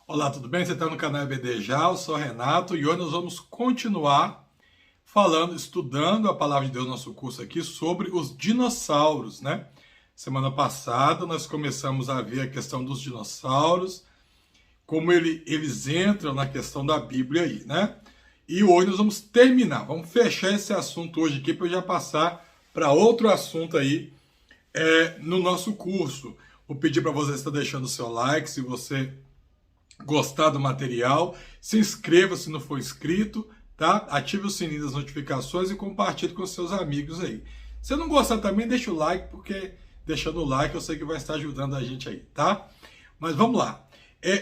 Olá, tudo bem? Você está no canal EBD Já, eu sou o Renato e hoje nós vamos continuar estudando a Palavra de Deus no nosso curso aqui sobre os dinossauros, né? Semana passada nós começamos a ver a questão dos dinossauros, como eles entram na questão da Bíblia aí, né? E hoje nós vamos vamos fechar esse assunto hoje aqui para eu já passar para outro assunto aí no nosso curso. Vou pedir para você estar deixando o seu like, se você gostar do material, se inscreva se não for inscrito, tá? Ative o sininho das notificações e compartilhe com seus amigos aí. Se não gostar também, deixa o like, porque deixando o like eu sei que vai estar ajudando a gente aí, tá? Mas vamos lá.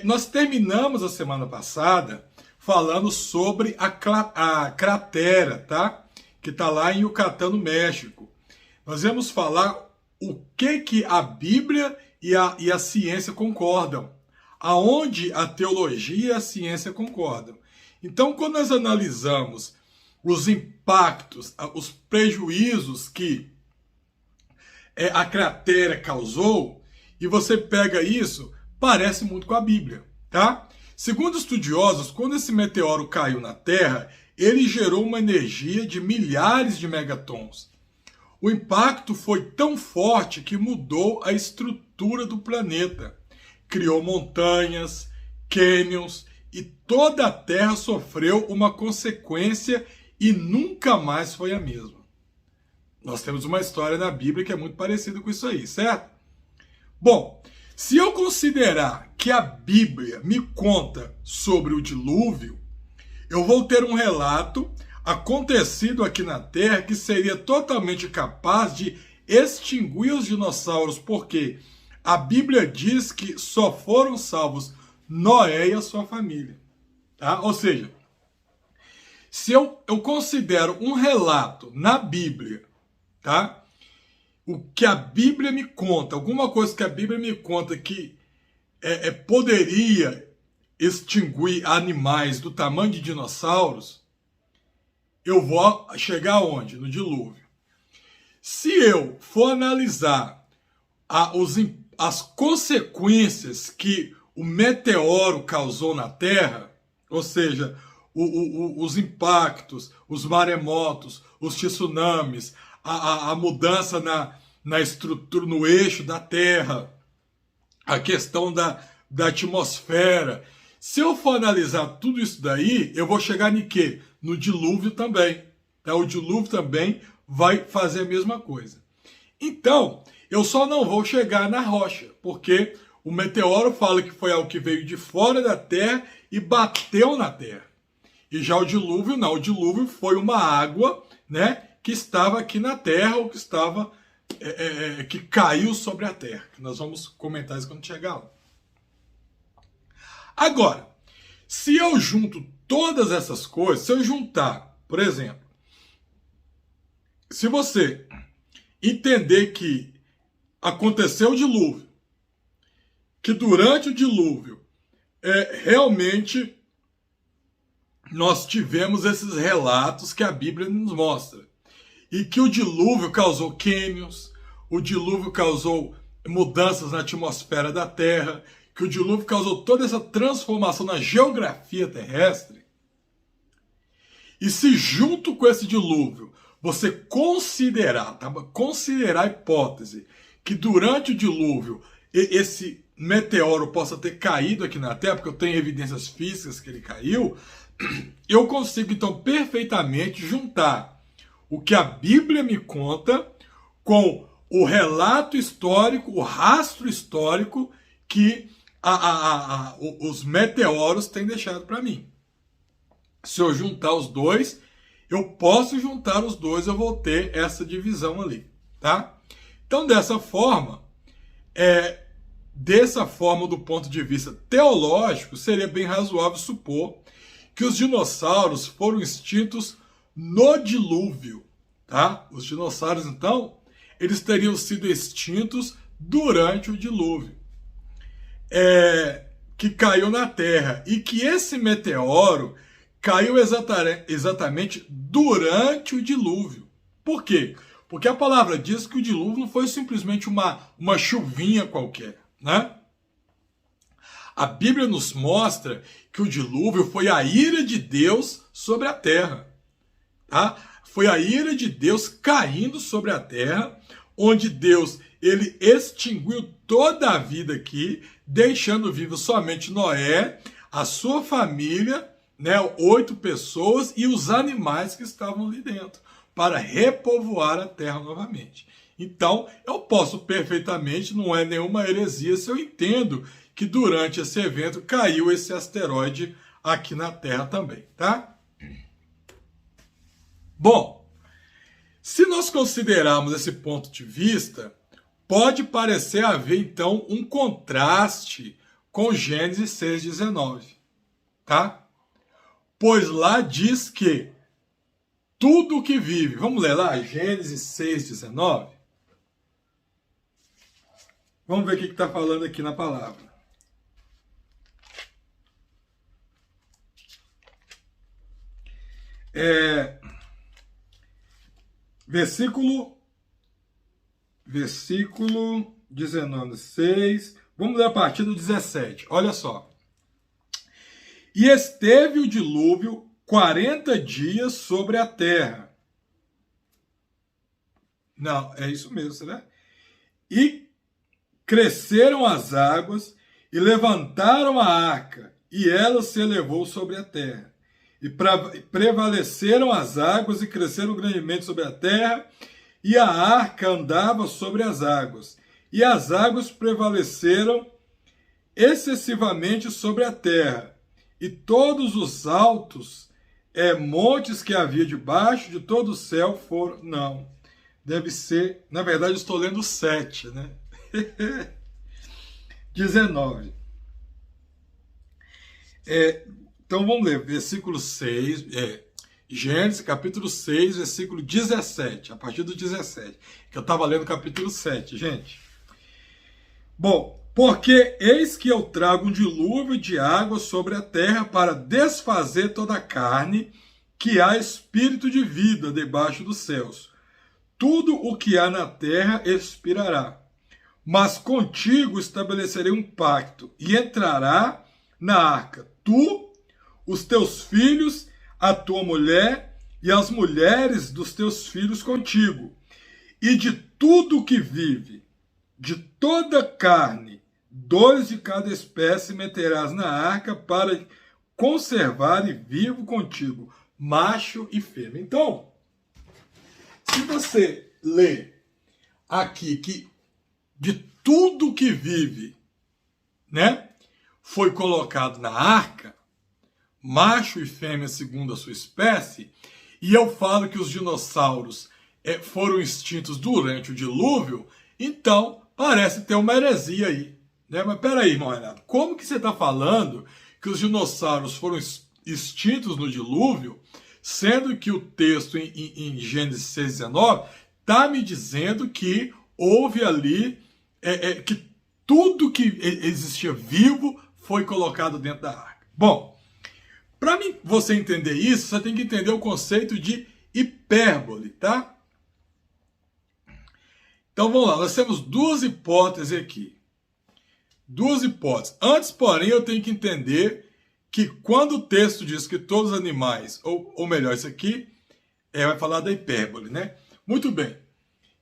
Nós terminamos a semana passada falando sobre a cratera, tá? Que está lá em Yucatán, no México. Nós vamos falar o que a Bíblia e a ciência concordam. Aonde a teologia e a ciência concordam. Então, quando nós analisamos os impactos, os prejuízos que a cratera causou, e você pega isso, parece muito com a Bíblia, tá? Segundo estudiosos, quando esse meteoro caiu na Terra, ele gerou uma energia de milhares de megatons. O impacto foi tão forte que mudou a estrutura do planeta. Criou montanhas, cânions, e toda a Terra sofreu uma consequência e nunca mais foi a mesma. Nós temos uma história na Bíblia que é muito parecida com isso aí, certo? Bom, se eu considerar que a Bíblia me conta sobre o dilúvio, eu vou ter um relato acontecido aqui na Terra que seria totalmente capaz de extinguir os dinossauros, porque a Bíblia diz que só foram salvos Noé e a sua família. Tá? Ou seja, se eu considero um relato na Bíblia, tá? O que a Bíblia me conta, alguma coisa que a Bíblia me conta que poderia extinguir animais do tamanho de dinossauros, eu vou chegar aonde? No dilúvio. Se eu for analisar as consequências que o meteoro causou na Terra, ou seja, os impactos, os maremotos, os tsunamis, a mudança na estrutura, no eixo da Terra, a questão da atmosfera. Se eu for analisar tudo isso daí, eu vou chegar em quê? No dilúvio também. Tá? O dilúvio também vai fazer a mesma coisa. Então, eu só não vou chegar na rocha, porque o meteoro fala que foi algo que veio de fora da Terra e bateu na Terra. E já o dilúvio não, o dilúvio foi uma água, né, que estava aqui na Terra, ou que estava que caiu sobre a Terra. Nós vamos comentar isso quando chegar lá. Agora, se eu junto todas essas coisas, se eu juntar, por exemplo, se você entender que aconteceu o dilúvio, que durante o dilúvio realmente nós tivemos esses relatos que a Bíblia nos mostra, e que o dilúvio causou cânions, o dilúvio causou mudanças na atmosfera da Terra, que o dilúvio causou toda essa transformação na geografia terrestre, e se junto com esse dilúvio você considerar a hipótese que durante o dilúvio esse meteoro possa ter caído aqui na Terra, porque eu tenho evidências físicas que ele caiu, eu consigo então perfeitamente juntar o que a Bíblia me conta com o relato histórico, o rastro histórico que os meteoros têm deixado para mim. Se eu juntar os dois, eu posso juntar os dois, eu vou ter essa divisão ali, tá? Então, dessa forma, do ponto de vista teológico, seria bem razoável supor que os dinossauros foram extintos no dilúvio, tá? Os dinossauros, então, eles teriam sido extintos durante o dilúvio, que caiu na Terra, e que esse meteoro caiu exatamente durante o dilúvio. Por quê? Porque a palavra diz que o dilúvio não foi simplesmente uma chuvinha qualquer, né? A Bíblia nos mostra que o dilúvio foi a ira de Deus sobre a terra. Tá? Foi a ira de Deus caindo sobre a terra, onde Deus ele extinguiu toda a vida aqui, deixando vivo somente Noé, a sua família, né, 8 pessoas e os animais que estavam ali dentro, para repovoar a terra novamente. Então, eu posso perfeitamente, não é nenhuma heresia, se eu entendo que durante esse evento caiu esse asteroide aqui na Terra também, tá? Bom, se nós considerarmos esse ponto de vista, pode parecer haver, então, um contraste com Gênesis 6,19, tá? Pois lá diz que tudo que vive... Vamos ler lá, Gênesis 6,19? Vamos ver o que está falando aqui na palavra. Versículo 19, 6. Vamos ler a partir do 17. Olha só. E esteve o dilúvio 40 dias sobre a terra. Não, é isso mesmo, né? E cresceram as águas e levantaram a arca, e ela se elevou sobre a terra. E prevaleceram as águas e cresceram grandemente sobre a terra, e a arca andava sobre as águas. E as águas prevaleceram excessivamente sobre a terra. E todos os altos montes que havia debaixo de todo o céu foram... Não, deve ser... Na verdade, eu estou lendo 7, né? 19. Então vamos ler, versículo 6, Gênesis capítulo 6, versículo 17, a partir do 17, que eu estava lendo capítulo 7, gente. Bom, porque eis que eu trago um dilúvio de água sobre a terra para desfazer toda a carne, que há espírito de vida debaixo dos céus. Tudo o que há na terra expirará. Mas contigo estabelecerei um pacto, e entrará na arca tu, os teus filhos, a tua mulher e as mulheres dos teus filhos contigo. E de tudo que vive, de toda carne, 2 de cada espécie meterás na arca para conservar vivo contigo, macho e fêmea. Então, se você lê aqui que de tudo que vive, né, foi colocado na arca, macho e fêmea segundo a sua espécie, e eu falo que os dinossauros foram extintos durante o dilúvio, então parece ter uma heresia aí, né? Mas peraí, irmão Renato, como que você está falando que os dinossauros foram extintos no dilúvio, sendo que o texto em Gênesis 6,19 está me dizendo que houve ali, que tudo que existia vivo foi colocado dentro da arca. Bom, para você entender isso, você tem que entender o conceito de hipérbole, tá? Então vamos lá, nós temos 2 hipóteses aqui. 2 hipóteses. Antes, porém, eu tenho que entender que quando o texto diz que todos os animais, ou melhor, isso aqui vai falar da hipérbole, né? Muito bem.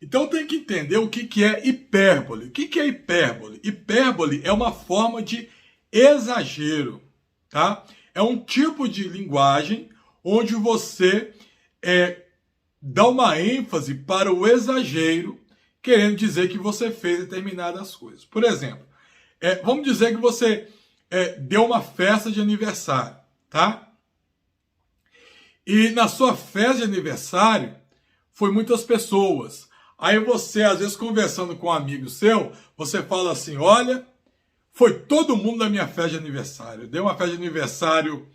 Então eu tenho que entender o que é hipérbole. O que é hipérbole? Hipérbole é uma forma de exagero, tá? É um tipo de linguagem onde você dá uma ênfase para o exagero, querendo dizer que você fez determinadas coisas. Por exemplo, vamos dizer que você deu uma festa de aniversário, tá? E na sua festa de aniversário, foi muitas pessoas. Aí você, às vezes, conversando com um amigo seu, você fala assim, olha, foi todo mundo na minha festa de aniversário. Eu dei uma festa de aniversário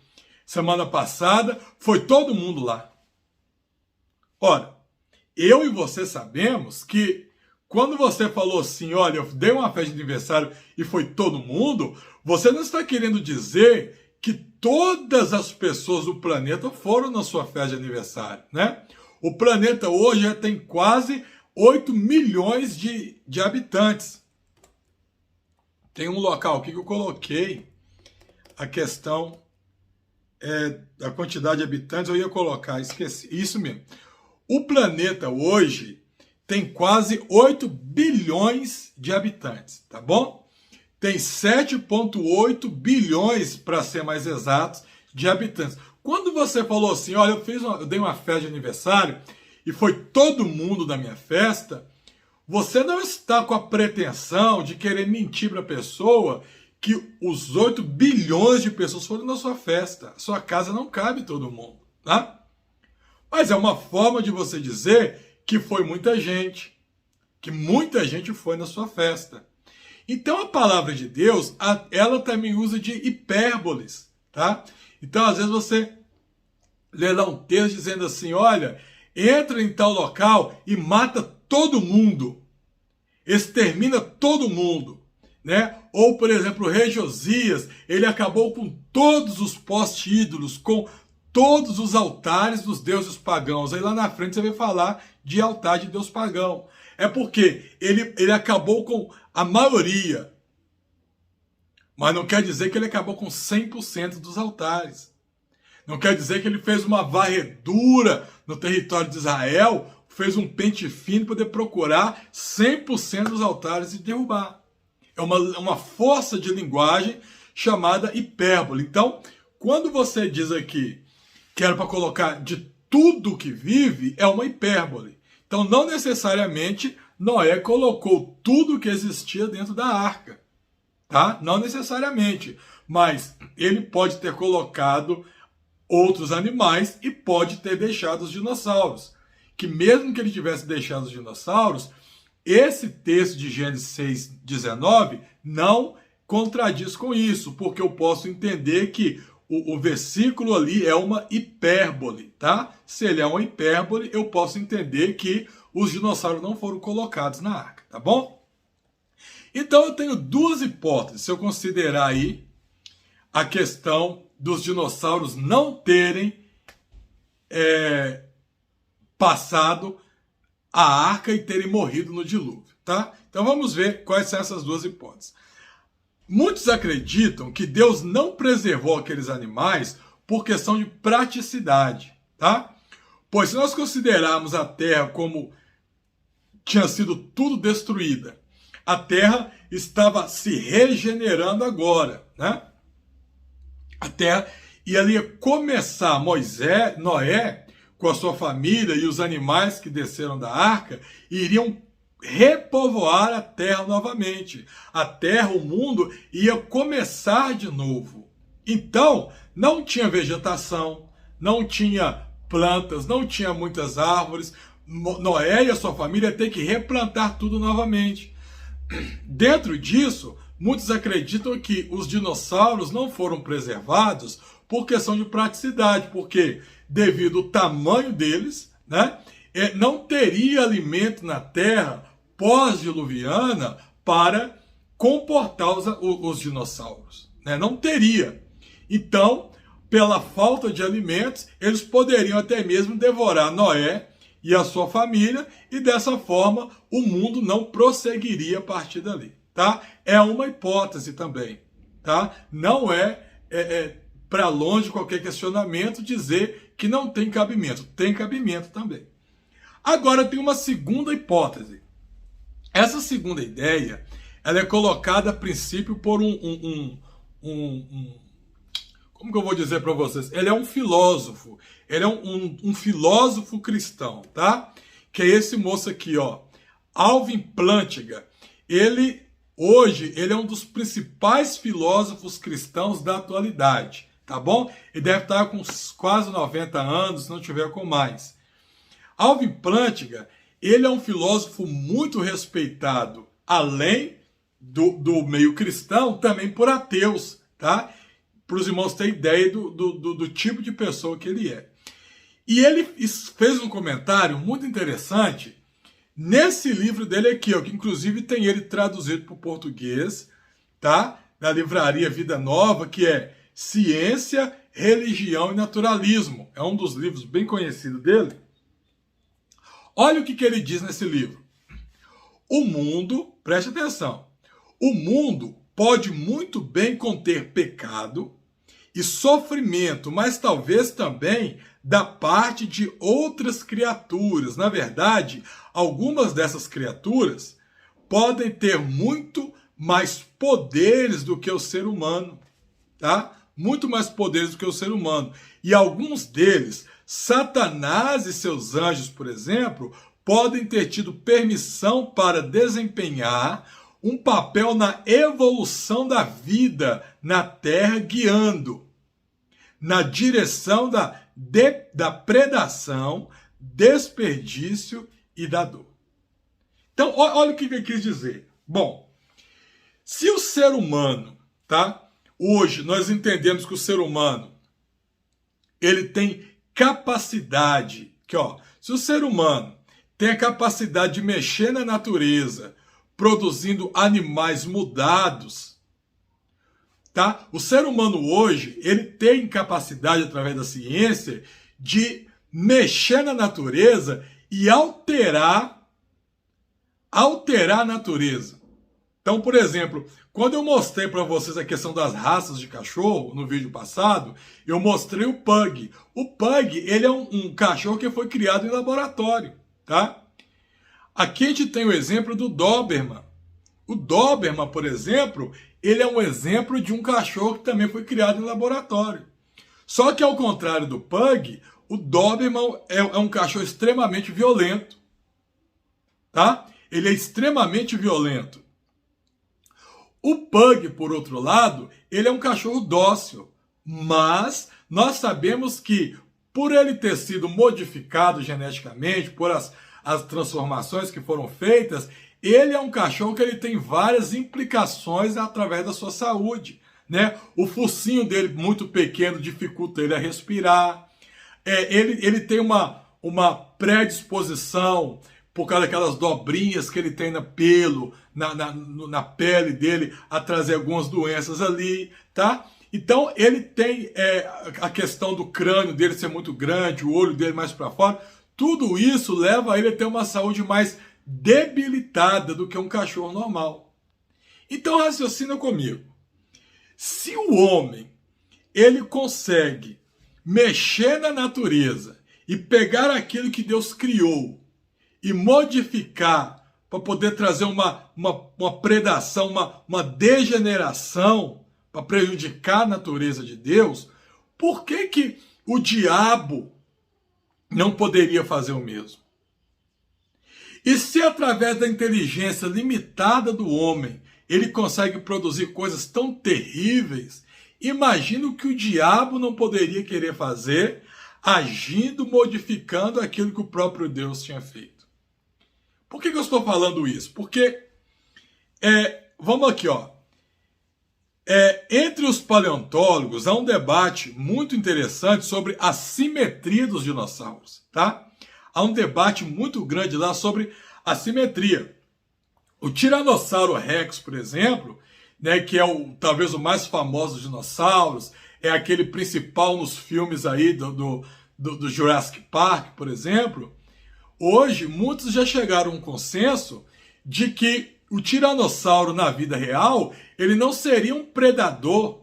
semana passada, foi todo mundo lá. Ora, eu e você sabemos que quando você falou assim, olha, eu dei uma festa de aniversário e foi todo mundo, você não está querendo dizer que todas as pessoas do planeta foram na sua festa de aniversário, né? O planeta hoje já tem quase 8 milhões de habitantes. tem um local aqui que eu coloquei a questão da quantidade de habitantes, eu ia colocar, esqueci, isso mesmo. O planeta hoje tem quase 8 bilhões de habitantes, tá bom? Tem 7,8 bilhões, para ser mais exatos, de habitantes. Quando você falou assim, olha, eu dei uma festa de aniversário e foi todo mundo da minha festa, você não está com a pretensão de querer mentir para a pessoa que os 8 bilhões de pessoas foram na sua festa. A sua casa não cabe todo mundo, tá? Mas é uma forma de você dizer que foi muita gente, que muita gente foi na sua festa. Então a palavra de Deus, ela também usa de hipérboles, tá? Então às vezes você lê lá um texto dizendo assim, olha, entra em tal local e mata todo mundo, extermina todo mundo, né? Ou, por exemplo, o rei Josias, ele acabou com todos os postes-ídolos, com todos os altares dos deuses pagãos. Aí lá na frente você vai falar de altar de deus pagão. É porque ele acabou com a maioria. Mas não quer dizer que ele acabou com 100% dos altares. Não quer dizer que ele fez uma varredura no território de Israel, fez um pente fino para poder procurar 100% dos altares e derrubar. É uma força de linguagem chamada hipérbole. Então, quando você diz aqui que era para colocar de tudo que vive, é uma hipérbole. Então, não necessariamente Noé colocou tudo que existia dentro da arca, tá? Não necessariamente, mas ele pode ter colocado outros animais e pode ter deixado os dinossauros. Que mesmo que ele tivesse deixado os dinossauros, esse texto de Gênesis 6:19 não contradiz com isso, porque eu posso entender que o versículo ali é uma hipérbole, tá? Se ele é uma hipérbole, eu posso entender que os dinossauros não foram colocados na arca, tá bom? Então eu tenho duas hipóteses, se eu considerar aí a questão dos dinossauros não terem passado a arca e terem morrido no dilúvio, tá? Então vamos ver quais são essas duas hipóteses. Muitos acreditam que Deus não preservou aqueles animais por questão de praticidade, tá? Pois se nós considerarmos a terra como tinha sido tudo destruída, a terra estava se regenerando agora, né? A terra ia começar, Noé, com a sua família e os animais que desceram da arca, iriam repovoar a terra novamente. A terra, o mundo, ia começar de novo. Então, não tinha vegetação, não tinha plantas, não tinha muitas árvores. Noé e a sua família têm que replantar tudo novamente. Dentro disso, muitos acreditam que os dinossauros não foram preservados por questão de praticidade, porque devido ao tamanho deles, né, não teria alimento na terra pós-diluviana para comportar os dinossauros, né? Não teria. Então, pela falta de alimentos, eles poderiam até mesmo devorar Noé e a sua família, e dessa forma o mundo não prosseguiria a partir dali, tá? É uma hipótese também, tá? Não para longe de qualquer questionamento dizer que não tem cabimento. Tem cabimento também. Agora tem uma segunda hipótese. Essa segunda ideia, ela é colocada a princípio por como que eu vou dizer para vocês? Ele é um filósofo. Ele é um filósofo cristão, tá? Que é esse moço aqui, ó. Alvin Plantinga. Hoje, ele é um dos principais filósofos cristãos da atualidade, tá bom? Ele deve estar com quase 90 anos, se não tiver com mais. Alvin Plantinga, ele é um filósofo muito respeitado, além do meio cristão, também por ateus, tá? Para os irmãos terem ideia do tipo de pessoa que ele é. E ele fez um comentário muito interessante nesse livro dele aqui, ó, que inclusive tem ele traduzido para o português, tá? Da livraria Vida Nova, que é Ciência, Religião e Naturalismo. É um dos livros bem conhecidos dele. Olha o que ele diz nesse livro. O mundo, preste atenção, o mundo pode muito bem conter pecado e sofrimento, mas talvez também da parte de outras criaturas. Na verdade, algumas dessas criaturas podem ter muito mais poderes do que o ser humano, tá? Muito mais poderes do que o ser humano. E alguns deles, Satanás e seus anjos, por exemplo, podem ter tido permissão para desempenhar um papel na evolução da vida na Terra, guiando na direção da predação, desperdício e da dor. Então, olha o que ele quis dizer. Bom, se o ser humano, tá? Hoje nós entendemos que o ser humano ele tem capacidade, que ó, se o ser humano tem a capacidade de mexer na natureza, produzindo animais mudados, tá? O ser humano hoje, ele tem capacidade através da ciência de mexer na natureza e alterar a natureza. Então, por exemplo, quando eu mostrei para vocês a questão das raças de cachorro no vídeo passado, eu mostrei o Pug. O Pug, ele é um cachorro que foi criado em laboratório, tá? Aqui a gente tem o exemplo do Doberman. O Doberman, por exemplo, ele é um exemplo de um cachorro que também foi criado em laboratório. Só que ao contrário do Pug, o Doberman é um cachorro extremamente violento, tá? Ele é extremamente violento. O Pug, por outro lado, ele é um cachorro dócil, mas nós sabemos que por ele ter sido modificado geneticamente, por as transformações que foram feitas, ele é um cachorro que ele tem várias implicações através da sua saúde, né? O focinho dele muito pequeno dificulta ele a respirar, ele tem uma predisposição por causa daquelas dobrinhas que ele tem no pelo, na pele dele, a trazer algumas doenças ali, tá? Então, ele tem a questão do crânio dele ser muito grande, o olho dele mais para fora. Tudo isso leva ele a ter uma saúde mais debilitada do que um cachorro normal. Então, raciocina comigo. Se o homem, ele consegue mexer na natureza e pegar aquilo que Deus criou e modificar para poder trazer uma predação, uma degeneração para prejudicar a natureza de Deus, por que o diabo não poderia fazer o mesmo? E se através da inteligência limitada do homem ele consegue produzir coisas tão terríveis, imagina o que o diabo não poderia querer fazer agindo, modificando aquilo que o próprio Deus tinha feito. Por que eu estou falando isso? Porque, vamos aqui, ó. Entre os paleontólogos há um debate muito interessante sobre a simetria dos dinossauros, tá? Há um debate muito grande lá sobre a simetria. O Tiranossauro Rex, por exemplo, né, que é talvez o mais famoso dos dinossauros, é aquele principal nos filmes aí do Jurassic Park, por exemplo. Hoje, muitos já chegaram a um consenso de que o tiranossauro na vida real, ele não seria um predador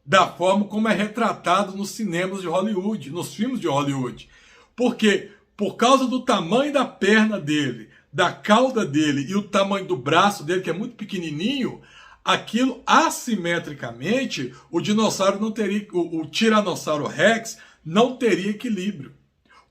da forma como é retratado nos cinemas de Hollywood, nos filmes de Hollywood. Porque, por causa do tamanho da perna dele, da cauda dele e o tamanho do braço dele, que é muito pequenininho, aquilo assimetricamente, o dinossauro não teria, o Tiranossauro Rex não teria equilíbrio.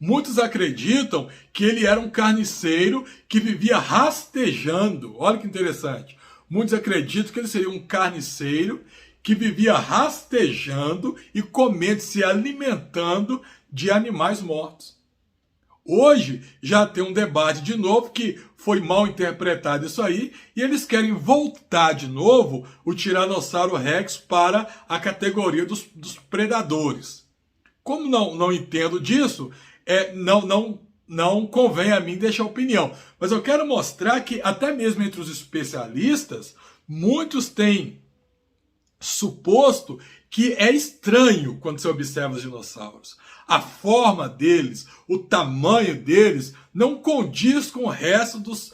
Muitos acreditam que ele era um carniceiro que vivia rastejando. Olha que interessante. Muitos acreditam que ele seria um carniceiro que vivia rastejando e comendo, se alimentando de animais mortos. Hoje já tem um debate de novo que foi mal interpretado isso aí e eles querem voltar de novo o Tiranossauro Rex para a categoria dos predadores. Como não entendo disso, não convém a mim deixar opinião. Mas eu quero mostrar que até mesmo entre os especialistas, muitos têm suposto que é estranho quando você observa os dinossauros. A forma deles, o tamanho deles, não condiz com o resto dos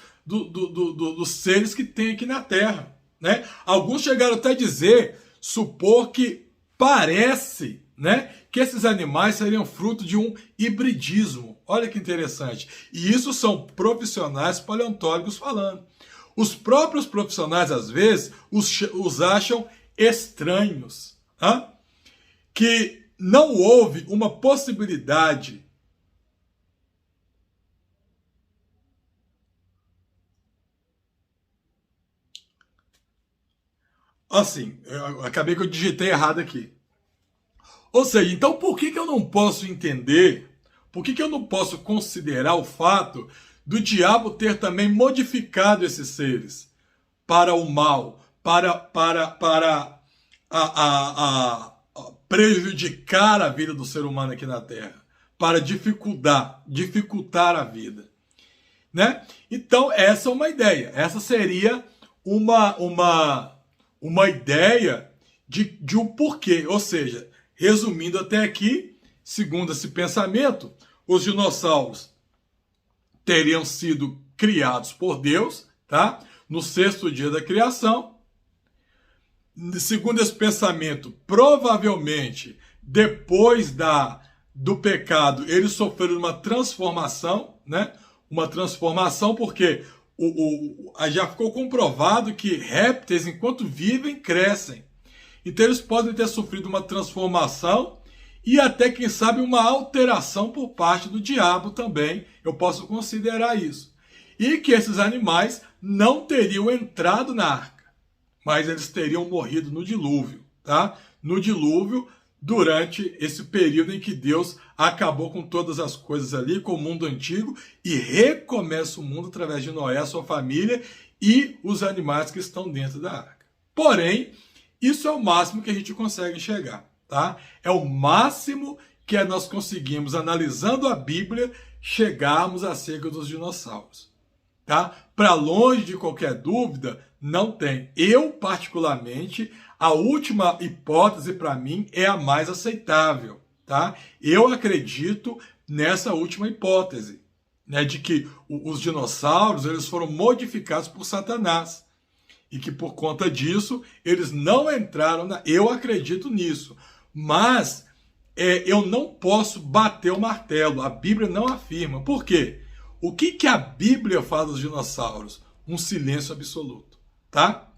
seres que tem aqui na Terra. né? Alguns chegaram até a dizer, supor que parece, né, que esses animais seriam fruto de um hibridismo. Olha que interessante. E isso são profissionais paleontólogos falando. Os próprios profissionais, às vezes, os acham estranhos, tá? Que não houve uma possibilidade assim, eu acabei que eu digitei errado aqui. Ou seja, então por que eu não posso entender, por que eu não posso considerar o fato do diabo ter também modificado esses seres para o mal, para prejudicar a vida do ser humano aqui na Terra, para dificultar a vida, né? Então essa é uma ideia, essa seria uma ideia de um porquê, ou seja, resumindo até aqui, segundo esse pensamento, os dinossauros teriam sido criados por Deus, tá? No sexto dia da criação. Segundo esse pensamento, provavelmente, depois do pecado, eles sofreram uma transformação, né? Uma transformação porque já ficou comprovado que répteis, enquanto vivem, crescem. Então eles podem ter sofrido uma transformação e até, quem sabe, uma alteração por parte do diabo também. Eu posso considerar isso. E que esses animais não teriam entrado na arca, mas eles teriam morrido no dilúvio, tá? No dilúvio, durante esse período em que Deus acabou com todas as coisas ali, com o mundo antigo, e recomeça o mundo através de Noé, sua família e os animais que estão dentro da arca. Porém, isso é o máximo que a gente consegue chegar, tá? É o máximo que nós conseguimos, analisando a Bíblia, chegarmos acerca dos dinossauros, tá? Para longe de qualquer dúvida, não tem. Eu, particularmente, a última hipótese para mim é a mais aceitável, tá? Eu acredito nessa última hipótese, né, de que os dinossauros eles foram modificados por Satanás e que por conta disso eles não entraram na... Eu acredito nisso, mas eu não posso bater o martelo. A Bíblia não afirma. Por quê? O que a Bíblia fala dos dinossauros? Um silêncio absoluto, tá?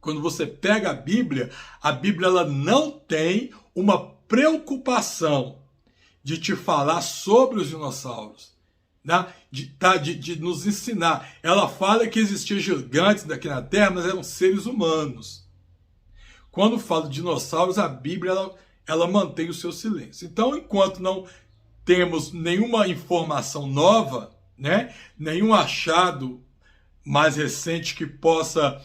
Quando você pega a Bíblia ela não tem uma preocupação de te falar sobre os dinossauros, né? de nos ensinar. Ela fala que existiam gigantes daqui na Terra, mas eram seres humanos. Quando fala de dinossauros, a Bíblia ela mantém o seu silêncio. Então, enquanto não temos nenhuma informação nova, né? Nenhum achado mais recente que possa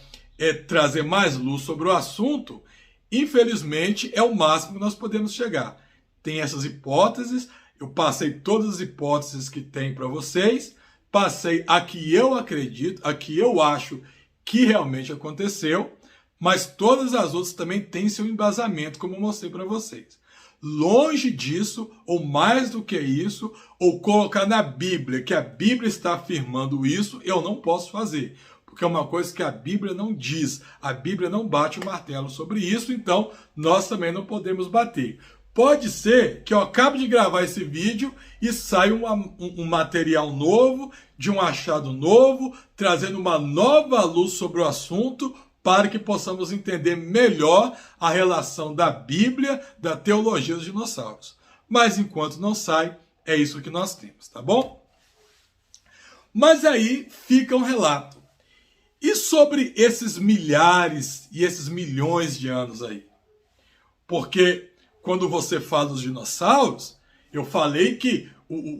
trazer mais luz sobre o assunto, infelizmente é o máximo que nós podemos chegar. Tem essas hipóteses, eu passei todas as hipóteses que tem para vocês, passei a que eu acredito, a que eu acho que realmente aconteceu, mas todas as outras também têm seu embasamento, como eu mostrei para vocês. Longe disso, ou mais do que isso, ou colocar na Bíblia que a Bíblia está afirmando isso, eu não posso fazer. Porque é uma coisa que a Bíblia não diz. A Bíblia não bate o martelo sobre isso, então nós também não podemos bater. Pode ser que eu acabe de gravar esse vídeo e saia um material novo, de um achado novo, trazendo uma nova luz sobre o assunto, para que possamos entender melhor a relação da Bíblia, da teologia dos dinossauros. Mas enquanto não sai, é isso que nós temos, tá bom? Mas aí fica um relato. E sobre esses milhares e esses milhões de anos aí? Porque quando você fala dos dinossauros, eu falei que,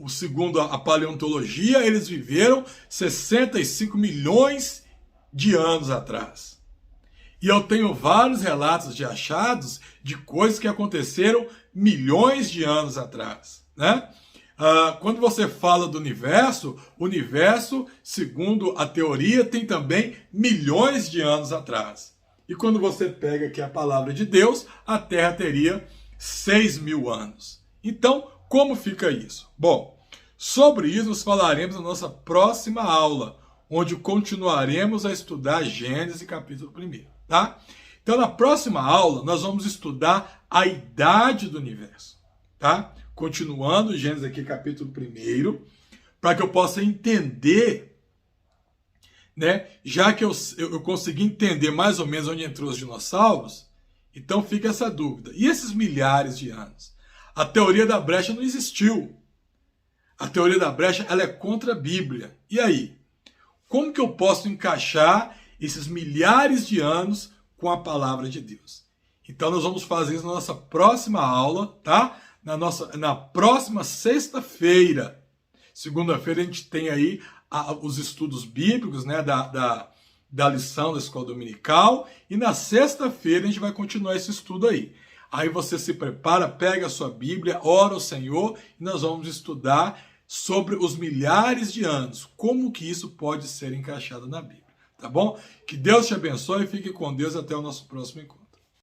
segundo a paleontologia, eles viveram 65 milhões de anos atrás. E eu tenho vários relatos de achados de coisas que aconteceram milhões de anos atrás, né? Quando você fala do universo, o universo, segundo a teoria, tem também milhões de anos atrás. E quando você pega aqui a palavra de Deus, a Terra teria 6.000 anos. Então, como fica isso? Bom, sobre isso nós falaremos na nossa próxima aula, onde continuaremos a estudar Gênesis capítulo 1, tá? Então, na próxima aula, nós vamos estudar a idade do universo, tá? Continuando Gênesis aqui, capítulo 1, para que eu possa entender, né? Já que eu consegui entender mais ou menos onde entrou os dinossauros, então fica essa dúvida. E esses milhares de anos? A teoria da brecha não existiu. A teoria da brecha, ela é contra a Bíblia. E aí? Como que eu posso encaixar esses milhares de anos com a palavra de Deus? Então nós vamos fazer isso na nossa próxima aula, tá? Na próxima sexta-feira. Segunda-feira a gente tem aí os estudos bíblicos, né, da lição da escola dominical. E na sexta-feira a gente vai continuar esse estudo aí. Aí você se prepara, pega a sua Bíblia, ora ao Senhor e nós vamos estudar sobre os milhares de anos. Como que isso pode ser encaixado na Bíblia, tá bom? Que Deus te abençoe e fique com Deus até o nosso próximo encontro.